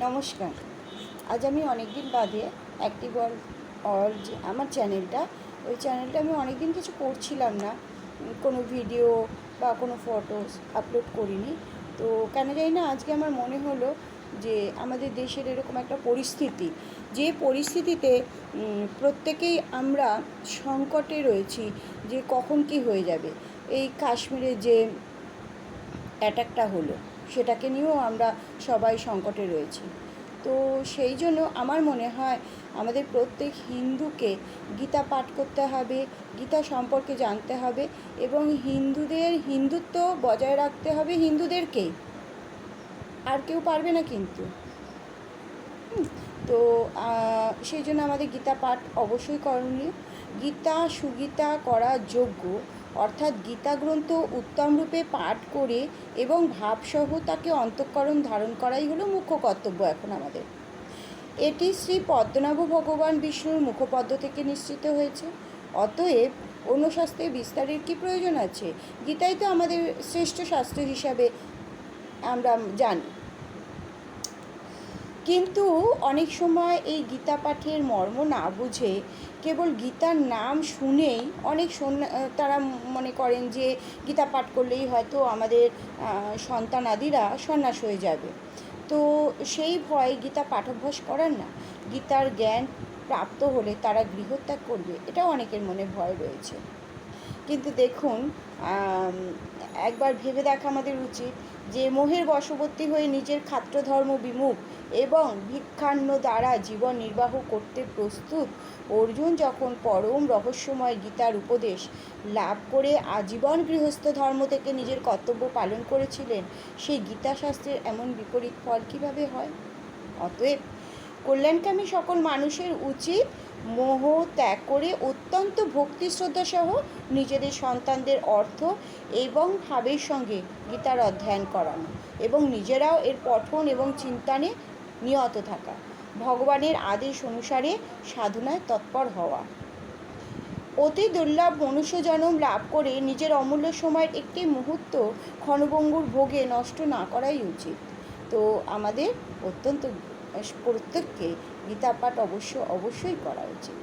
নমস্কার। আজ আমি অনেক দিন বাদে অ্যাক্টিভ অল যে আমার চ্যানেলটা, ওই চ্যানেলটা আমি অনেক দিন কিছু করছিলাম না, কোনো ভিডিও বা কোনো ফটোস আপলোড করিনি। তো কেন জানি না আজকে আমার মনে হলো যে আমাদের দেশের এরকম একটা পরিস্থিতি, যে পরিস্থিতিতে প্রত্যেকেই আমরা সংকটে রয়েছি যে কখন কী হয়ে যাবে। এই কাশ্মীরে যে অ্যাটাকটা হলো, সেটাকে নিয়েও আমরা সবাই সংকটে রয়েছি। তো সেই জন্য আমার মনে হয় আমাদের প্রত্যেক হিন্দুকে গীতা পাঠ করতে হবে, গীতা সম্পর্কে জানতে হবে এবং হিন্দুদের হিন্দুত্ব বজায় রাখতে হবে হিন্দুদেরকেই, আর কেউ পারবে না কিন্তু। তো সেই জন্য আমাদের গীতা পাঠ অবশ্যই করণীয়। গীতা সুগীতা করা যোগ্য, অর্থাৎ গীতা গ্রন্থ উত্তম রূপে পাঠ করে এবং ভাবসহ তাকে অন্তঃকরণ ধারণ করাই হলো মুখ্য কর্তব্য এখন আমাদের। এটি শ্রী পদ্মনাভ ভগবান বিষ্ণুর মুখপদ্ম থেকে নিশ্চিত হয়েছে। অতএব অন্য শাস্ত্রে বিস্তারের কী প্রয়োজন আছে? গীতাই তো আমাদের শ্রেষ্ঠ শাস্ত্র হিসাবে আমরা জানি। কিন্তু অনেক সময় এই গীতা পাঠের মর্ম না বুঝে কেবল গীতার নাম শুনেই অনেক তারা মনে করেন যে গীতা পাঠ করলেই হয়তো আমাদের সন্তানাদিরা সন্ন্যাস হয়ে যাবে। তো সেই ভয় গীতা পাঠভ্যাস করার না। গীতার জ্ঞান প্রাপ্ত হলে তারা গৃহত্যাগ করবে, এটাও অনেকের মনে ভয় রয়েছে। কিন্তু দেখুন, একবার ভেবে দেখা আমাদের উচিত যে মোহের বশবর্তী হয়ে নিজের ক্ষাত্রধর্ম বিমুখ এবং ভিক্ষান্ন দ্বারা জীবন নির্বাহ করতে প্রস্তুত অর্জুন যখন পরম রহস্যময় গীতার উপদেশ লাভ করে আজীবন গৃহস্থ ধর্ম থেকে নিজের কর্তব্য পালন করেছিলেন, সেই গীতাশাস্ত্রের এমন বিপরীত ফল কীভাবে হয়? অতএব কল্যাণকামী সকল মানুষের উচিত মোহ ত্যাগ করে অত্যন্ত ভক্তি শ্রদ্ধাসহ নিজেদের সন্তানদের অর্থ এবং ভাবের সঙ্গে গীতার অধ্যয়ন করানো এবং নিজেরাও এর পঠন এবং চিন্তানে নিয়ত থাকা, ভগবানের আদেশ অনুসারে সাধনায় তৎপর হওয়া। অতি দুর্লভ মনুষ্য জন্ম লাভ করে নিজের অমূল্য সময়ের একটি মুহূর্ত ক্ষণভঙ্গুর ভোগে নষ্ট না করাই উচিত। তো আমাদের প্রত্যেককে গীতা পাঠ অবশ্যই করা উচিত।